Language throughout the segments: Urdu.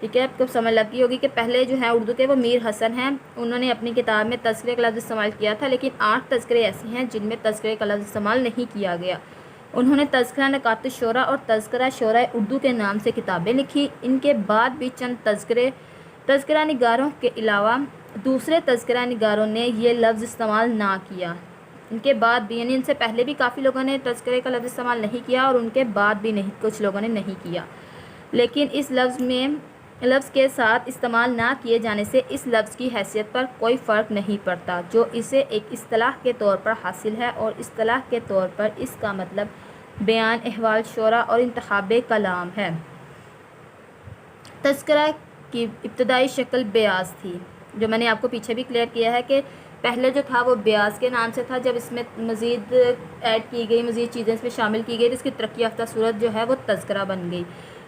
ٹھیک ہے، آپ کو سمجھ لگ گئی ہوگی کہ پہلے جو ہیں اردو کے وہ میر حسن ہیں، انہوں نے اپنی کتاب میں تذکرے کا لفظ استعمال کیا تھا، لیکن 8 تذکرے ایسے ہیں جن میں تذکرے کا لفظ استعمال نہیں کیا گیا۔ انہوں نے تذکرہ نکات الشعراء اور تذکرہ شعراء اردو کے نام سے کتابیں لکھی۔ ان کے بعد بھی چند تذکرہ نگاروں کے علاوہ دوسرے تذکرہ نگاروں نے یہ لفظ استعمال نہ کیا۔ ان کے بعد بھی، یعنی ان سے پہلے بھی کافی لوگوں نے تذکرے کا لفظ استعمال نہیں کیا، اور ان کے بعد بھی نہیں، کچھ لوگوں نے نہیں کیا، لیکن اس لفظ کے ساتھ استعمال نہ کیے جانے سے اس لفظ کی حیثیت پر کوئی فرق نہیں پڑتا، جو اسے ایک اصطلاح کے طور پر حاصل ہے، اور اصطلاح کے طور پر اس کا مطلب بیان احوال شعراء اور انتخاب کلام ہے۔ تذکرہ کی ابتدائی شکل بیاض تھی، جو میں نے آپ کو پیچھے بھی کلیئر کیا ہے کہ پہلے جو تھا وہ بیاض کے نام سے تھا، جب اس میں مزید ایڈ کی گئی، مزید چیزیں اس میں شامل کی گئی، تو اس کی ترقی یافتہ صورت جو ہے وہ تذکرہ بن گئی۔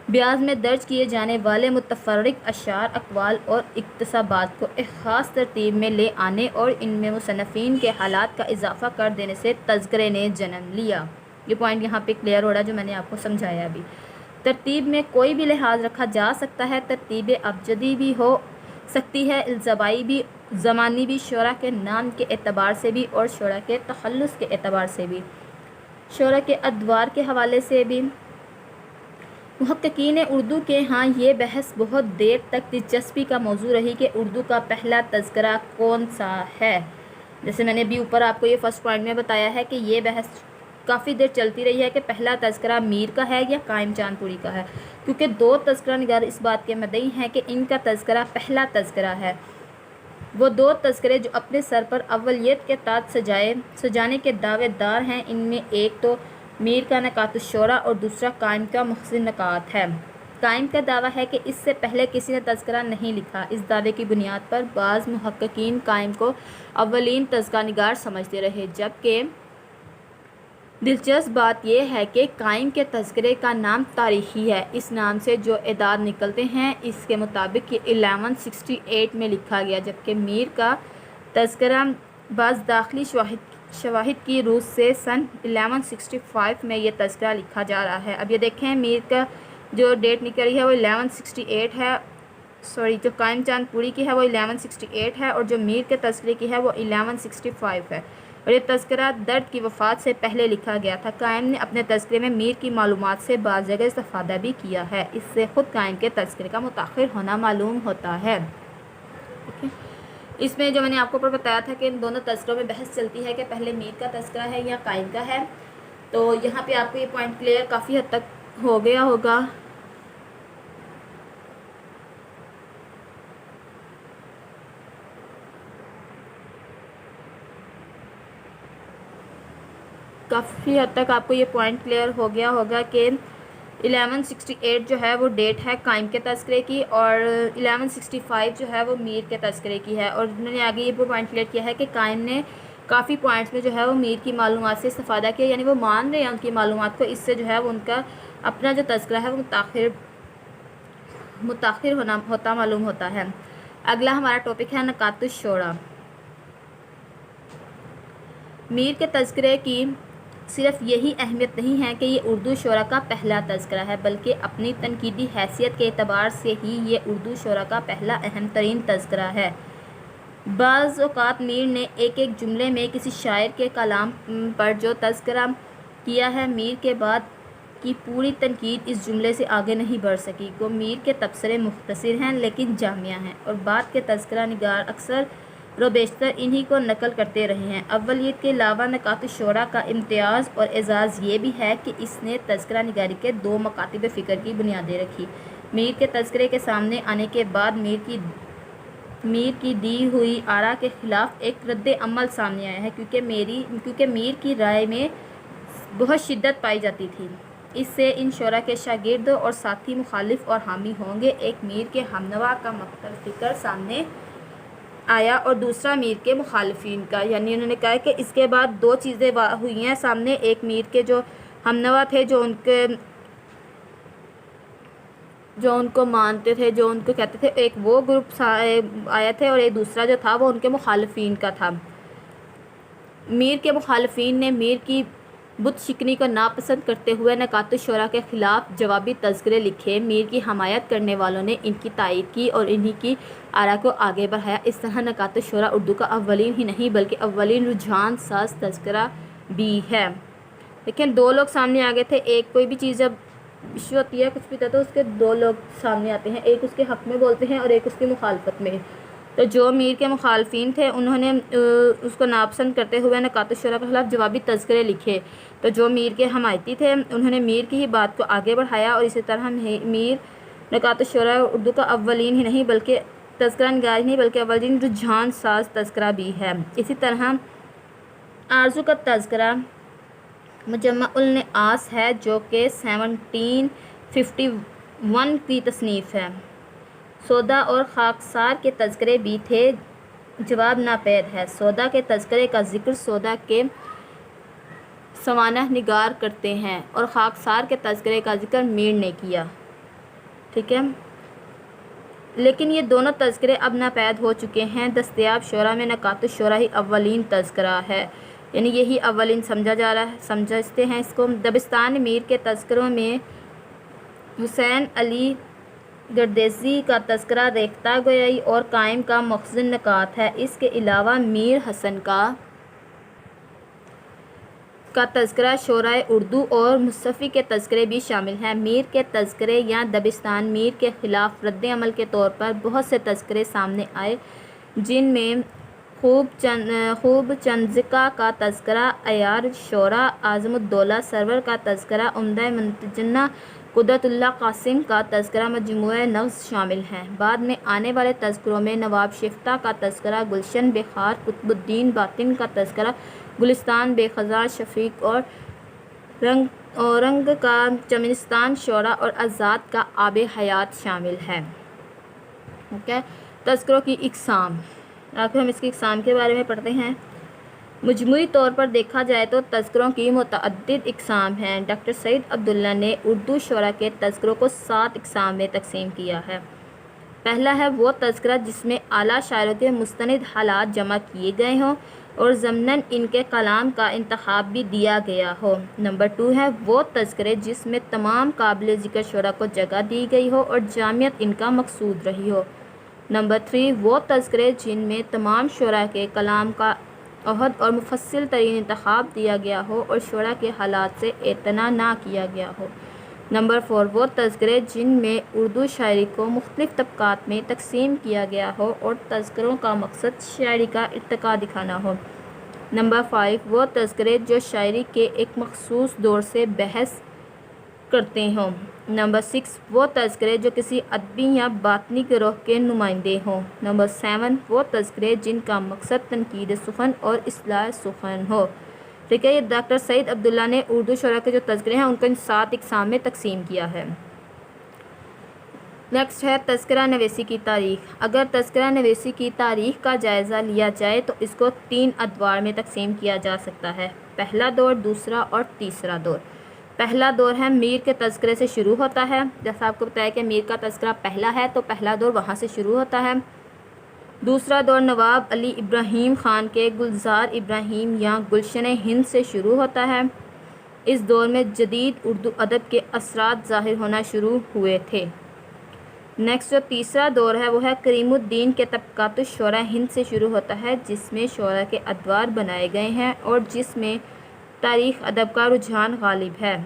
بیاض میں درج کیے جانے والے متفرق اشعار، اقوال اور اقتباسات کو ایک خاص ترتیب میں لے آنے اور ان میں مصنفین کے حالات کا اضافہ کر دینے سے تذکرے نے جنم لیا۔ یہ پوائنٹ یہاں پہ کلیئر ہو رہا ہے جو میں نے آپ کو سمجھایا ابھی۔ ترتیب میں کوئی بھی لحاظ رکھا جا سکتا ہے، ترتیب ابجدی بھی ہو سکتی ہے، الزبائی بھی، زمانی بھی، شعراء کے نام کے اعتبار سے بھی اور شعراء کے تخلص کے اعتبار سے بھی، شعراء کے ادوار کے حوالے سے بھی۔ محققین اردو کے ہاں یہ بحث بہت دیر تک دلچسپی کا موضوع رہی کہ اردو کا پہلا تذکرہ کون سا ہے۔ جیسے میں نے ابھی اوپر آپ کو یہ فرسٹ پوائنٹ میں بتایا ہے کہ یہ بحث کافی دیر چلتی رہی ہے کہ پہلا تذکرہ میر کا ہے یا قائم چاند پوری کا ہے، کیونکہ 2 تذکرہ نگار اس بات کے مدعی ہیں کہ ان کا تذکرہ پہلا تذکرہ ہے۔ وہ 2 تذکرے جو اپنے سر پر اولیت کے تاج سجانے کے دعوے دار ہیں، ان میں ایک تو میر کا نکات الشعراء اور دوسرا قائم کا محسن نکات ہے۔ قائم کا دعویٰ ہے کہ اس سے پہلے کسی نے تذکرہ نہیں لکھا۔ اس دعوے کی بنیاد پر بعض محققین قائم کو اولین تذکرہ نگار سمجھتے رہے، جبکہ دلچسپ بات یہ ہے کہ قائم کے تذکرے کا نام تاریخی ہے۔ اس نام سے جو اعداد نکلتے ہیں اس کے مطابق یہ 1168 میں لکھا گیا، جبکہ میر کا تذکرہ بعض داخلی شواہد کی روح سے سن 1165 میں یہ تذکرہ لکھا جا رہا ہے۔ اب یہ دیکھیں میر کا جو ڈیٹ نکل رہی ہے وہ 1168 ہے، جو قائم چاند پوری کی ہے وہ 1168 ہے، اور جو میر کے تذکرے کی ہے وہ 1165 ہے، اور یہ تذکرہ درد کی وفات سے پہلے لکھا گیا تھا۔ قائم نے اپنے تذکرے میں میر کی معلومات سے بعض جگہ استفادہ بھی کیا ہے، اس سے خود قائم کے تذکرے کا متاخر ہونا معلوم ہوتا ہے۔ اس میں جو میں نے آپ کو اوپر بتایا تھا کہ ان دونوں تذکروں میں بحث چلتی ہے کہ پہلے میر کا تذکرہ ہے یا قائم کا ہے، تو یہاں پہ آپ کو یہ پوائنٹ کلیئر کافی حد تک ہو گیا ہوگا۔ کافی حد تک آپ کو یہ پوائنٹ کلیئر ہو گیا ہوگا کہ 1168 جو ہے وہ ڈیٹ ہے قائم کے تذکرے کی، اور 1165 جو ہے وہ میر کے تذکرے کی ہے، اور انہوں نے آگے یہ پوائنٹ کلیئر کیا ہے کہ قائم نے کافی پوائنٹس میں جو ہے وہ میر کی معلومات سے استفادہ کیا، یعنی وہ مان رہے ہیں ان کی معلومات کو، اس سے جو ہے وہ ان کا اپنا جو تذکرہ ہے وہ متاخر ہوتا معلوم ہوتا ہے۔ اگلا ہمارا ٹاپک ہے نکات الشعراء۔ میر کے تذکرے کی صرف یہی اہمیت نہیں ہے کہ یہ اردو شعراء کا پہلا تذکرہ ہے، بلکہ اپنی تنقیدی حیثیت کے اعتبار سے ہی یہ اردو شعراء کا پہلا اہم ترین تذکرہ ہے۔ بعض اوقات میر نے ایک جملے میں کسی شاعر کے کلام پر جو تذکرہ کیا ہے، میر کے بعد کی پوری تنقید اس جملے سے آگے نہیں بڑھ سکی۔ گو میر کے تبصرے مختصر ہیں لیکن جامع ہیں، اور بعد کے تذکرہ نگار اکثر و بیشتر انہی کو نقل کرتے رہے ہیں۔ اولیت کے علاوہ نکات الشعراء کا امتیاز اور اعزاز یہ بھی ہے کہ اس نے تذکرہ نگاری کے 2 مکاتب فکر کی بنیادیں رکھی۔ میر کے تذکرے کے سامنے آنے کے بعد میر کی دی ہوئی آراء کے خلاف ایک رد عمل سامنے آیا ہے، کیونکہ میر کی رائے میں بہت شدت پائی جاتی تھی۔ اس سے ان شعراء کے شاگرد اور ساتھی مخالف اور حامی ہوں گے۔ ایک میر کے ہمنوا کا مکتب فکر سامنے آیا اور دوسرا میر کے مخالفین کا، یعنی انہوں نے کہا کہ اس کے بعد 2 چیزیں ہوئی ہیں سامنے۔ ایک میر کے جو ہمنوا تھے، جو ان کو مانتے تھے، جو ان کو کہتے تھے، ایک وہ گروپ آیا تھے، اور ایک دوسرا جو تھا وہ ان کے مخالفین کا تھا۔ میر کے مخالفین نے میر کی بت شکنی کو ناپسند کرتے ہوئے نکات الشورا کے خلاف جوابی تذکرے لکھے۔ میر کی حمایت کرنے والوں نے ان کی تائید کی اور انہی کی آراء کو آگے بڑھایا۔ اس طرح نکات الشورا اردو کا اولین ہی نہیں بلکہ اولین رجحان ساز تذکرہ بھی ہے۔ لیکن دو لوگ سامنے آ گئے تھے، ایک کوئی بھی چیز جب ایشو ہوتی ہے کچھ بھی تو اس کے دو لوگ سامنے آتے ہیں، ایک اس کے حق میں بولتے ہیں اور ایک اس کی مخالفت میں۔ تو جو میر کے مخالفین تھے انہوں نے اس کو ناپسند کرتے ہوئے نکات الشورا کے خلاف جوابی تذکرے لکھے، تو جو میر کے حمایتی تھے انہوں نے میر کی ہی بات کو آگے بڑھایا اور اسی طرح میر نکات الشورا اردو کا اولین ہی نہیں بلکہ تذکرہ نگار ہی نہیں بلکہ اولین رجحان ساز تذکرہ بھی ہے۔ اسی طرح آرزو کا تذکرہ مجمع النعاس ہے جو کہ 1751 کی تصنیف ہے۔ سودا اور خاکسار کے تذکرے بھی تھے، جواب ناپید ہے۔ سودا کے تذکرے کا ذکر سودا کے سوانح نگار کرتے ہیں اور خاکسار کے تذکرے کا ذکر میر نے کیا، ٹھیک ہے، لیکن یہ دونوں تذکرے اب ناپید ہو چکے ہیں۔ دستیاب شعرا میں نکات الشورا ہی اولین تذکرہ ہے، یعنی یہی اولین سمجھا جا رہا ہے، سمجھتے ہیں اس کو۔ دبستان میر کے تذکروں میں حسین علی گردیزی کا تذکرہ ریختہ گوئی اور قائم کا مخزن نکات ہے۔ اس کے علاوہ میر حسن کا تذکرہ شعرائے اردو اور مصنفی کے تذکرے بھی شامل ہیں۔ میر کے تذکرے یا دبستان میر کے خلاف رد عمل کے طور پر بہت سے تذکرے سامنے آئے، جن میں خوب چنزکا کا تذکرہ، عیار شعرا، اعظم الدولہ سرور کا تذکرہ، عمدہ منتجنہ قدرت اللہ قاسم کا تذکرہ، مجموعہ نغز شامل ہیں۔ بعد میں آنے والے تذکروں میں نواب شفتہ کا تذکرہ، گلشن بے خار، قطب الدین باطن کا تذکرہ، گلستان بے خزاں شفیق اور رنگ کا چمنستان شعرا اور آزاد کا آب حیات شامل ہے۔ اوکے، تذکروں کی اقسام، آخر ہم اس کی اقسام کے بارے میں پڑھتے ہیں۔ مجموعی طور پر دیکھا جائے تو تذکروں کی متعدد اقسام ہیں۔ ڈاکٹر سعید عبداللہ نے اردو شعراء کے تذکروں کو 7 اقسام میں تقسیم کیا ہے۔ پہلا ہے وہ تذکرہ جس میں اعلیٰ شاعروں کے مستند حالات جمع کیے گئے ہوں اور ضمناً ان کے کلام کا انتخاب بھی دیا گیا ہو۔ نمبر 2 ہے وہ تذکرے جس میں تمام قابل ذکر شعراء کو جگہ دی گئی ہو اور جامعیت ان کا مقصود رہی ہو۔ نمبر 3 وہ تذکرے جن میں تمام شعراء کے کلام کا عہد اور مفصل ترین انتخاب دیا گیا ہو اور شعراء کے حالات سے اعتنا نہ کیا گیا ہو۔ نمبر 4 وہ تذکرے جن میں اردو شاعری کو مختلف طبقات میں تقسیم کیا گیا ہو اور تذکروں کا مقصد شاعری کا ارتقاء دکھانا ہو۔ نمبر 5 وہ تذکرے جو شاعری کے ایک مخصوص دور سے بحث کرتے ہوں۔ نمبر 6 وہ تذکرے جو کسی ادبی یا باطنی گروہ کے نمائندے ہوں۔ نمبر 7 وہ تذکرے جن کا مقصد تنقید سخن اور اصلاح سخن ہو۔ ٹھیک ہے، یہ ڈاکٹر سعید عبداللہ نے اردو شعراء کے جو تذکرے ہیں ان کو ان 7 اقسام میں تقسیم کیا ہے۔ نیکسٹ ہے تذکرہ نویسی کی تاریخ۔ اگر تذکرہ نویسی کی تاریخ کا جائزہ لیا جائے تو اس کو 3 ادوار میں تقسیم کیا جا سکتا ہے، پہلا دور، دوسرا اور تیسرا دور۔ پہلا دور ہے میر کے تذکرے سے شروع ہوتا ہے، جیسا آپ کو بتایا کہ میر کا تذکرہ پہلا ہے تو پہلا دور وہاں سے شروع ہوتا ہے۔ دوسرا دور نواب علی ابراہیم خان کے گلزار ابراہیم یا گلشن ہند سے شروع ہوتا ہے۔ اس دور میں جدید اردو ادب کے اثرات ظاہر ہونا شروع ہوئے تھے۔ نیکسٹ جو تیسرا دور ہے وہ ہے کریم الدین کے طبقات الشعراء ہند سے شروع ہوتا ہے، جس میں شعراء کے ادوار بنائے گئے ہیں اور جس میں تاریخ ادب کا رجحان غالب ہے۔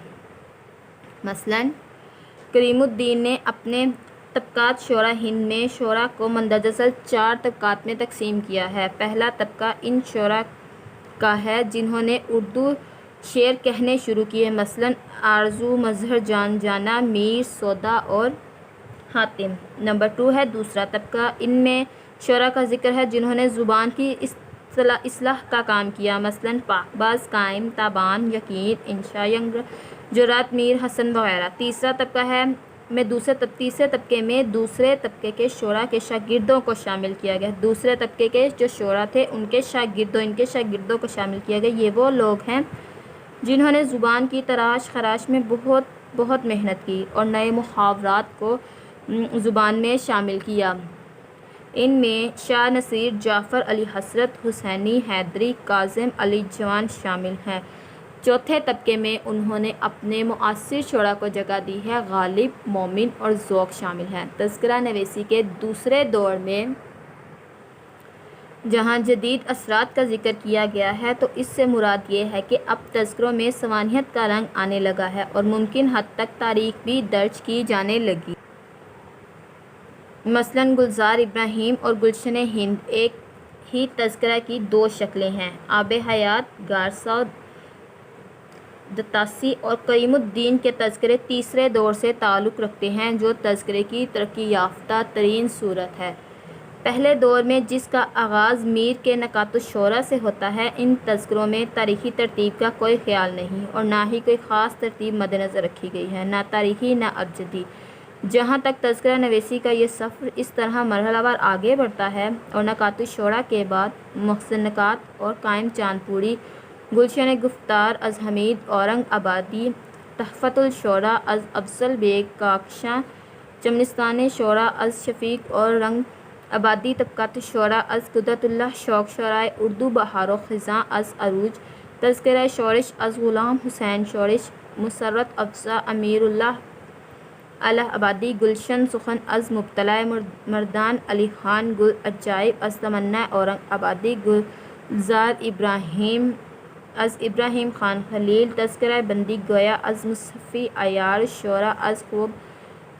مثلاً کریم الدین نے اپنے طبقات شعراء ہند میں شعراء کو مندرجہ ذیل 4 طبقات میں تقسیم کیا ہے۔ پہلا طبقہ ان شعراء کا ہے جنہوں نے اردو شعر کہنے شروع کیے، مثلاً آرزو، مظہر جان جانا، میر، سودا اور حاتم۔ نمبر 2 ہے دوسرا طبقہ، ان میں شعراء کا ذکر ہے جنہوں نے زبان کی اصلاح کا کام کیا، مثلاً پاک باز، قائم، تابان، یقین، انشا، جرات، میر حسن وغیرہ۔ تیسرا طبقہ ہے تیسرے طبقے میں دوسرے طبقے کے شعراء کے شاگردوں کو شامل کیا گیا۔ دوسرے طبقے کے جو شعراء تھے ان کے شاگردوں کو شامل کیا گیا۔ یہ وہ لوگ ہیں جنہوں نے زبان کی تراش خراش میں بہت محنت کی اور نئے محاورات کو زبان میں شامل کیا۔ ان میں شاہ نصیر، جعفر علی حسرت، حسینی، حیدری، کاظم علی جوان شامل ہیں۔ چوتھے طبقے میں انہوں نے اپنے معاصر شعراء کو جگہ دی ہے۔ غالب، مومن اور ذوق شامل ہیں۔ تذکرہ نویسی کے دوسرے دور میں جہاں جدید اثرات کا ذکر کیا گیا ہے تو اس سے مراد یہ ہے کہ اب تذکروں میں سوانحیت کا رنگ آنے لگا ہے اور ممکن حد تک تاریخ بھی درج کی جانے لگی۔ مثلاً گلزار ابراہیم اور گلشن ہند ایک ہی تذکرہ کی دو شکلیں ہیں۔ آب حیات گارسا دتاسی اور کریم الدین کے تذکرے تیسرے دور سے تعلق رکھتے ہیں جو تذکرے کی ترقی یافتہ ترین صورت ہے۔ پہلے دور میں جس کا آغاز میر کے نکات الشعراء سے ہوتا ہے، ان تذکروں میں تاریخی ترتیب کا کوئی خیال نہیں اور نہ ہی کوئی خاص ترتیب مد نظر رکھی گئی ہے، نہ تاریخی نہ ابجدی۔ جہاں تک تذکرہ نویسی کا یہ سفر اس طرح مرحلہ وار آگے بڑھتا ہے اور نکات الشعراء کے بعد محسن نکات اور قائم چاند پوری، گلشن گفتار از حمید اورنگ آبادی، تحفۃ الشعراء از افضل بیگ کاکشاں، چمنستان شعراء از شفیق اور رنگ آبادی، طبقات الشعراء از قدرت اللہ، شوق شعرائے اردو بہار و خزاں از عروج، تذکرہ شورش از غلام حسین شورش، مسرت افزا امیر اللہ الہ آبادی، گلشن سخن از مبتلائے مردان علی خان، گل عجائب از تمنا اورنگ آبادی، گلزار ابراہیم از ابراہیم خان خلیل، تذکرہ بندی گویا از مصفی عیار الشعراء از خوب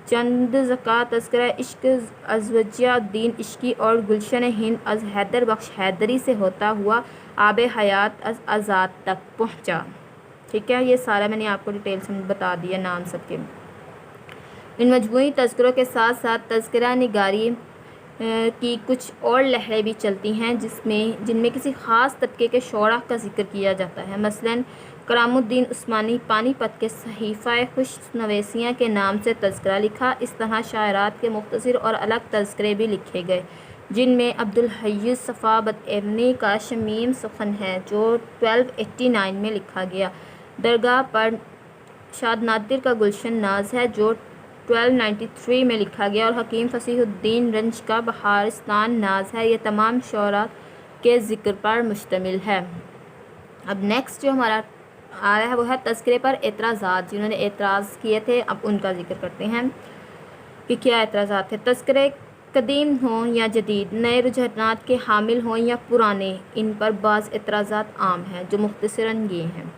چند زکا، تذکرہ عشق از وجیہ الدین عشقی اور گلشن ہند از حیدر بخش حیدری سے ہوتا ہوا آب حیات از آزاد تک پہنچا۔ ٹھیک ہے، یہ سارا میں نے آپ کو ڈیٹیل سے بتا دیا نام سب کے۔ ان مجموعی تذکروں کے ساتھ ساتھ تذکرہ نگاری کی کچھ اور لہریں بھی چلتی ہیں جن میں کسی خاص طبقے کے شعراء کا ذکر کیا جاتا ہے۔ مثلاً کرام الدین عثمانی پانی پت کے صحیفہ خوش نویسیاں کے نام سے تذکرہ لکھا۔ اس طرح شاعرات کے مختصر اور الگ تذکرے بھی لکھے گئے جن میں عبدالحی صفا بدعینی کا شمیم سخن ہے جو 1289 میں لکھا گیا، درگاہ پر شاد نادر کا گلشن ناز ہے جو 1293 میں لکھا گیا اور حکیم فصیح الدین رنج کا بہارستان ناز ہے۔ یہ تمام شعراء کے ذکر پر مشتمل ہے۔ اب نیکسٹ جو ہمارا آ رہا ہے وہ ہے تذکرے پر اعتراضات، جنہوں نے اعتراض کیے تھے اب ان کا ذکر کرتے ہیں کہ کیا اعتراضات ہیں۔ تذکرے قدیم ہوں یا جدید، نئے رجحانات کے حامل ہوں یا پرانے، ان پر بعض اعتراضات عام ہیں جو مختصراً یہ ہیں۔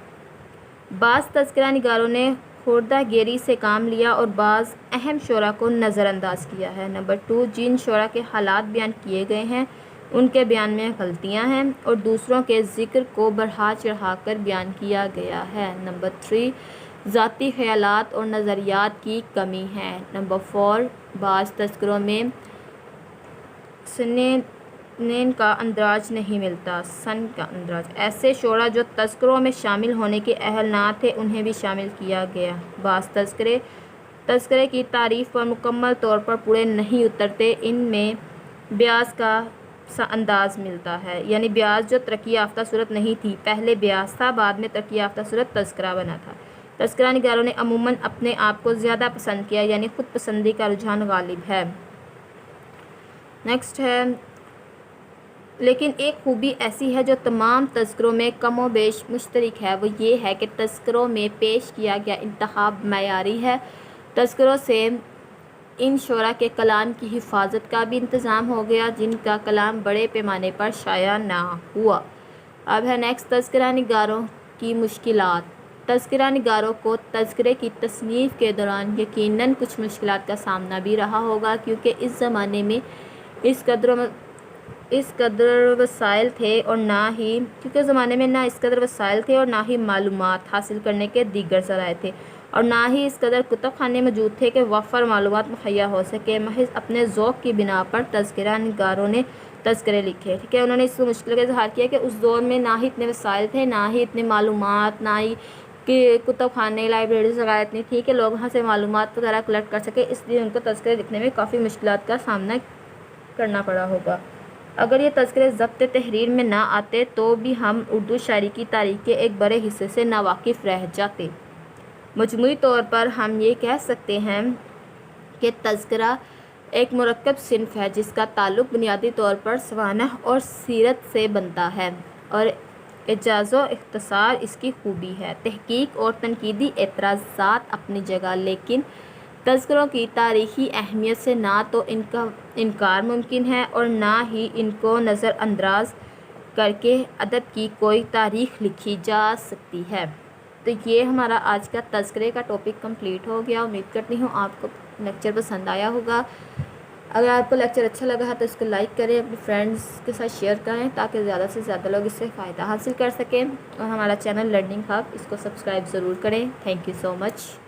بعض تذکرہ نگاروں نے خوردہ گیری سے کام لیا اور بعض اہم شعراء کو نظر انداز کیا ہے۔ نمبر 2، جن شعراء کے حالات بیان کیے گئے ہیں ان کے بیان میں غلطیاں ہیں اور دوسروں کے ذکر کو بڑھا چڑھا کر بیان کیا گیا ہے۔ نمبر 3، ذاتی خیالات اور نظریات کی کمی ہے۔ نمبر 4، بعض تذکروں میں سنین کا اندراج نہیں ملتا، سن کا اندراج، ایسے شعراء جو تذکروں میں شامل ہونے کے اہل نہ تھے انہیں بھی شامل کیا گیا۔ بعض تذکرے کی تعریف پر مکمل طور پر پورے نہیں اترتے، ان میں بیاض کا سا انداز ملتا ہے، یعنی بیاض جو ترقی یافتہ صورت نہیں تھی، پہلے بیاض تھا، بعد میں ترقی یافتہ صورت تذکرہ بنا تھا۔ تذکرہ نگاروں نے عموماً اپنے آپ کو زیادہ پسند کیا، یعنی خود پسندی کا رجحان غالب ہے۔ نیکسٹ ہے، لیکن ایک خوبی ایسی ہے جو تمام تذکروں میں کم و بیش مشترک ہے، وہ یہ ہے کہ تذکروں میں پیش کیا گیا انتخاب معیاری ہے۔ تذکروں سے ان شعراء کے کلام کی حفاظت کا بھی انتظام ہو گیا جن کا کلام بڑے پیمانے پر شائع نہ ہوا۔ اب ہے نیکسٹ، تذکرہ نگاروں کی مشکلات۔ تذکرہ نگاروں کو تذکرے کی تصنیف کے دوران یقیناً کچھ مشکلات کا سامنا بھی رہا ہوگا کیونکہ اس زمانے میں اس قدر وسائل تھے اور نہ ہی معلومات حاصل کرنے کے دیگر ذرائع تھے اور نہ ہی اس قدر کتب خانے موجود تھے کہ وافر معلومات مہیا ہو سکے۔ محض اپنے ذوق کی بنا پر تذکرہ نگاروں نے تذکرے لکھے، ٹھیک ہے۔ انہوں نے اس مشکل کا اظہار کیا کہ اس دور میں نہ ہی اتنے وسائل تھے، نہ ہی اتنے معلومات، نہ ہی کہ کتب خانے لائبریریز وغیرہ اتنی تھی کہ لوگ وہاں سے معلومات وغیرہ کلیکٹ کر سکے، اس لیے ان کو تذکرے لکھنے میں کافی مشکلات کا سامنا کرنا پڑا ہوگا۔ اگر یہ تذکرے ضبط تحریر میں نہ آتے تو بھی ہم اردو شاعری کی تاریخ کے ایک بڑے حصے سے ناواقف رہ جاتے۔ مجموعی طور پر ہم یہ کہہ سکتے ہیں کہ تذکرہ ایک مرکب صنف ہے جس کا تعلق بنیادی طور پر سوانح اور سیرت سے بنتا ہے اور اعجاز و اختصار اس کی خوبی ہے۔ تحقیق اور تنقیدی اعتراضات اپنی جگہ، لیکن تذکروں کی تاریخی اہمیت سے نہ تو ان کا انکار ممکن ہے اور نہ ہی ان کو نظر انداز کر کے ادب کی کوئی تاریخ لکھی جا سکتی ہے۔ تو یہ ہمارا آج کا تذکرے کا ٹاپک کمپلیٹ ہو گیا۔ امید کرتی ہوں آپ کو لیکچر پسند آیا ہوگا۔ اگر آپ کو لیکچر اچھا لگا ہے تو اس کو لائک کریں، اپنے فرینڈس کے ساتھ شیئر کریں تاکہ زیادہ سے زیادہ لوگ اس سے فائدہ حاصل کر سکیں، اور ہمارا چینل لرننگ ہب اس کو سبسکرائب ضرور کریں۔ Thank you so much.